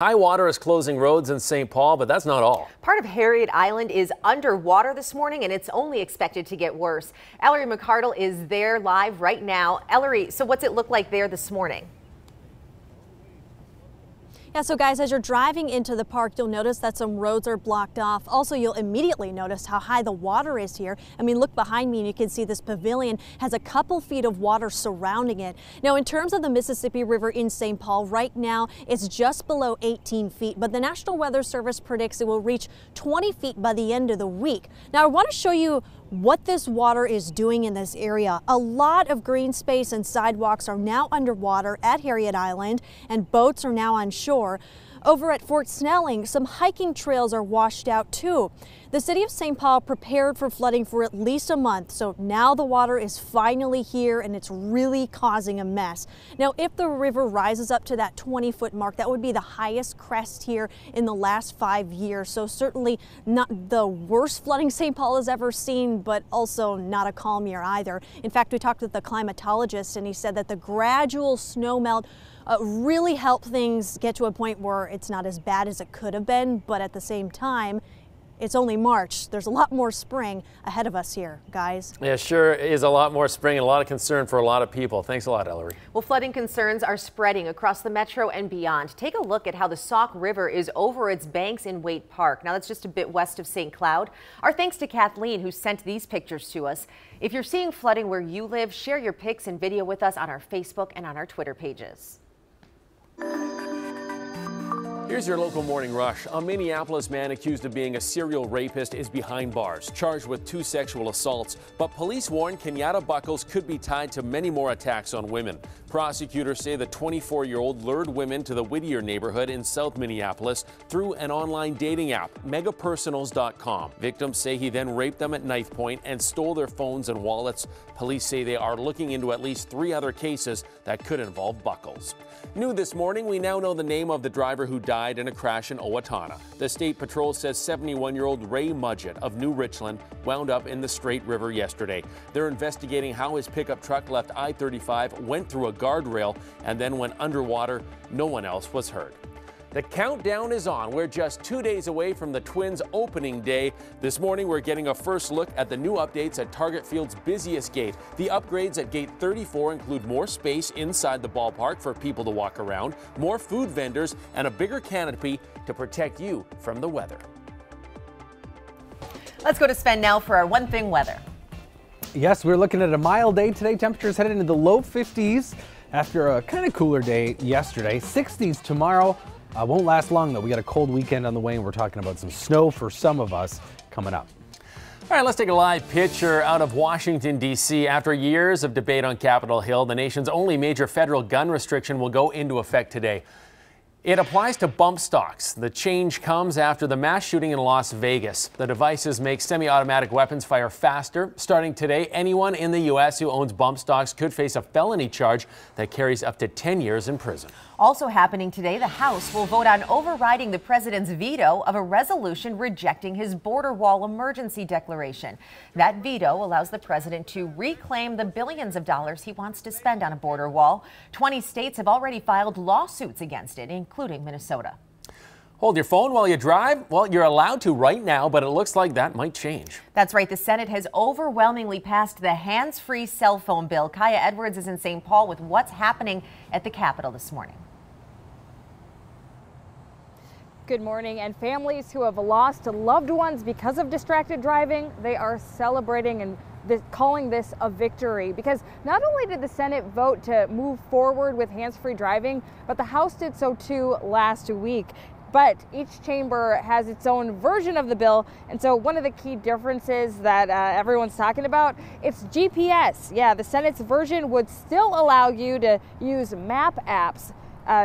High water is closing roads in St. Paul, but that's not all. Part of Harriet Island is underwater this morning, and it's only expected to get worse. Ellery McCardle is there live right now. Ellery, so what's it look like there this morning? Yeah, so guys, as you're driving into the park, you'll notice that some roads are blocked off. Also, you'll immediately notice how high the water is here. I mean, look behind me and you can see this pavilion has a couple feet of water surrounding it. Now, in terms of the Mississippi River in St. Paul, right now it's just below 18 feet, but the National Weather Service predicts it will reach 20 feet by the end of the week. Now, I want to show you what this water is doing in this area. A lot of green space and sidewalks are now underwater at Harriet Island, and boats are now on shore. Over at Fort Snelling, some hiking trails are washed out too. The city of St. Paul prepared for flooding for at least a month, so now the water is finally here and it's really causing a mess. Now, if the river rises up to that 20-foot mark, that would be the highest crest here in the last 5 years. So certainly not the worst flooding St. Paul has ever seen, but also not a calm year either. In fact, we talked with the climatologist and he said that the gradual snow melt really helped things get to a point where it's not as bad as it could have been, but at the same time, it's only March. There's a lot more spring ahead of us here, guys. Yeah, sure is a lot more spring and a lot of concern for a lot of people. Thanks a lot, Ellery. Well, flooding concerns are spreading across the metro and beyond. Take a look at how the Sauk River is over its banks in Waite Park. Now, that's just a bit west of St. Cloud. Our thanks to Kathleen, who sent these pictures to us. If you're seeing flooding where you live, share your pics and video with us on our Facebook and on our Twitter pages. Here's your local morning rush. A Minneapolis man accused of being a serial rapist is behind bars, charged with 2 sexual assaults. But police warn Kenyatta Buckles could be tied to many more attacks on women. Prosecutors say the 24-year-old lured women to the Whittier neighborhood in South Minneapolis through an online dating app, megapersonals.com. Victims say he then raped them at knife point and stole their phones and wallets. Police say they are looking into at least 3 other cases that could involve Buckles. New this morning, we now know the name of the driver who died in a crash in Owatonna. The State Patrol says 71-year-old Ray Mudgett of New Richland wound up in the Straight River yesterday. They're investigating how his pickup truck left I-35, went through a guardrail, and then went underwater. No one else was hurt. The countdown is on. We're just 2 days away from the Twins opening day. This morning, we're getting a first look at the new updates at Target Field's busiest gate. The upgrades at Gate 34 include more space inside the ballpark for people to walk around, more food vendors, and a bigger canopy to protect you from the weather. Let's go to Sven now for our One Thing weather. Yes, we're looking at a mild day today. Temperatures headed into the low 50s after a kind of cooler day yesterday. 60s tomorrow. Won't last long though. We got a cold weekend on the way and we're talking about some snow for some of us coming up. All right, let's take a live picture out of Washington, D.C. After years of debate on Capitol Hill, the nation's only major federal gun restriction will go into effect today. It applies to bump stocks. The change comes after the mass shooting in Las Vegas. The devices make semi-automatic weapons fire faster. Starting today, anyone in the U.S. who owns bump stocks could face a felony charge that carries up to 10 years in prison. Also happening today, the House will vote on overriding the president's veto of a resolution rejecting his border wall emergency declaration. That veto allows the president to reclaim the billions of dollars he wants to spend on a border wall. 20 states have already filed lawsuits against it, including Minnesota. Hold your phone while you drive? Well, you're allowed to right now, but it looks like that might change. That's right. The Senate has overwhelmingly passed the hands-free cell phone bill. Kaya Edwards is in St. Paul with what's happening at the Capitol this morning. Good morning. And families who have lost loved ones because of distracted driving, they are celebrating and calling this a victory, because not only did the Senate vote to move forward with hands-free driving, but the House did so too last week. But each chamber has its own version of the bill, and so one of the key differences that everyone's talking about, it's GPS. Yeah, the Senate's version would still allow you to use map apps,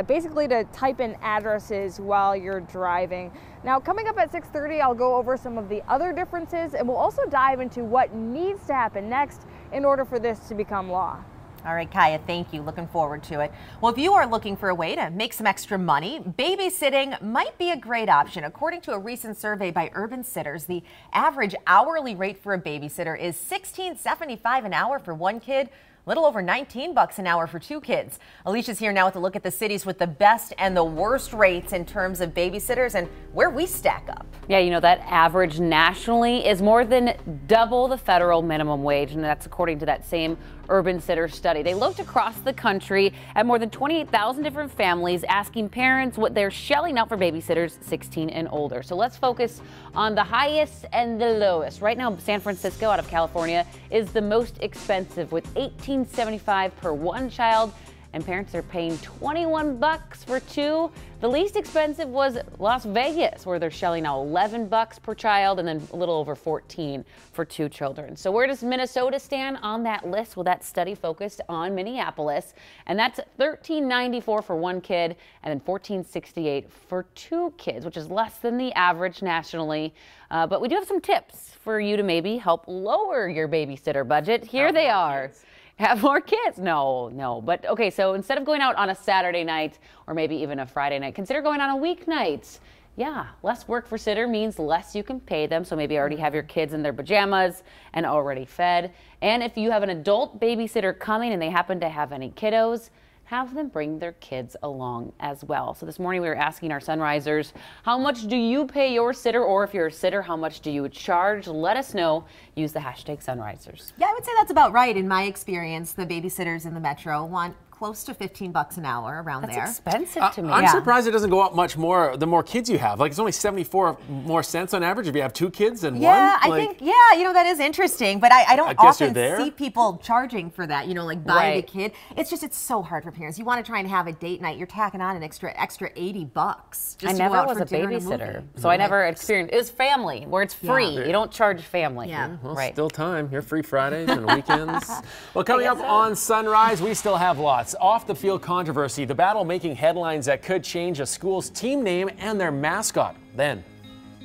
basically to type in addresses while you're driving. Now, coming up at 6:30, I'll go over some of the other differences, and we'll also dive into what needs to happen next in order for this to become law. All right, Kaya, thank you. Looking forward to it. Well, if you are looking for a way to make some extra money, babysitting might be a great option. According to a recent survey by Urban Sitters, the average hourly rate for a babysitter is $16.75 an hour for one kid, a little over $19 an hour for 2 kids. Alicia's here now with a look at the cities with the best and the worst rates in terms of babysitters and where we stack up. Yeah, you know, that average nationally is more than double the federal minimum wage, and that's according to that same Urban Sitter study. They looked across the country at more than 28,000 different families, asking parents what they're shelling out for babysitters 16 and older. So let's focus on the highest and the lowest. Right now, San Francisco out of California is the most expensive with $18.75 per one child, and parents are paying $21 for 2. The least expensive was Las Vegas, where they're shelling out $11 per child and then a little over $14 for 2 children. So where does Minnesota stand on that list? Well, that study focused on Minneapolis, and that's $13.94 for 1 kid and then $14.68 for 2 kids, which is less than the average nationally. But we do have some tips for you to maybe help lower your babysitter budget. Here they are. Have more kids? No. But okay, so instead of going out on a Saturday night or maybe even a Friday night, consider going on a weeknight. Yeah, less work for sitter means less you can pay them. So maybe already have your kids in their pajamas and already fed. And if you have an adult babysitter coming and they happen to have any kiddos, have them bring their kids along as well. So this morning we were asking our Sunrisers, how much do you pay your sitter? Or if you're a sitter, how much do you charge? Let us know. Use the hashtag Sunrisers. Yeah, I would say that's about right. In my experience, the babysitters in the metro want close to $15 an hour around there. That's expensive to me. I'm surprised it doesn't go up much more the more kids you have. Like, it's only 74 more cents on average if you have 2 kids than one. Yeah, I think, you know, that is interesting, but I don't often see people charging for that, you know, like buy the kid. It's just, it's so hard for parents. You want to try and have a date night, you're tacking on an extra $80 just I never was a babysitter, so I never experienced. It was family, where it's free. You don't charge family. Yeah. Well, still time. You're free Fridays and weekends. Well, coming up on Sunrise, we still have lots. Off the field controversy, the battle making headlines that could change a school's team name and their mascot. Then.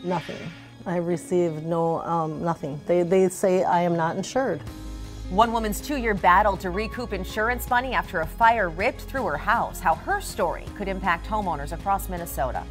Nothing. I received nothing. They say I am not insured. One woman's 2-year battle to recoup insurance money after a fire ripped through her house. How her story could impact homeowners across Minnesota.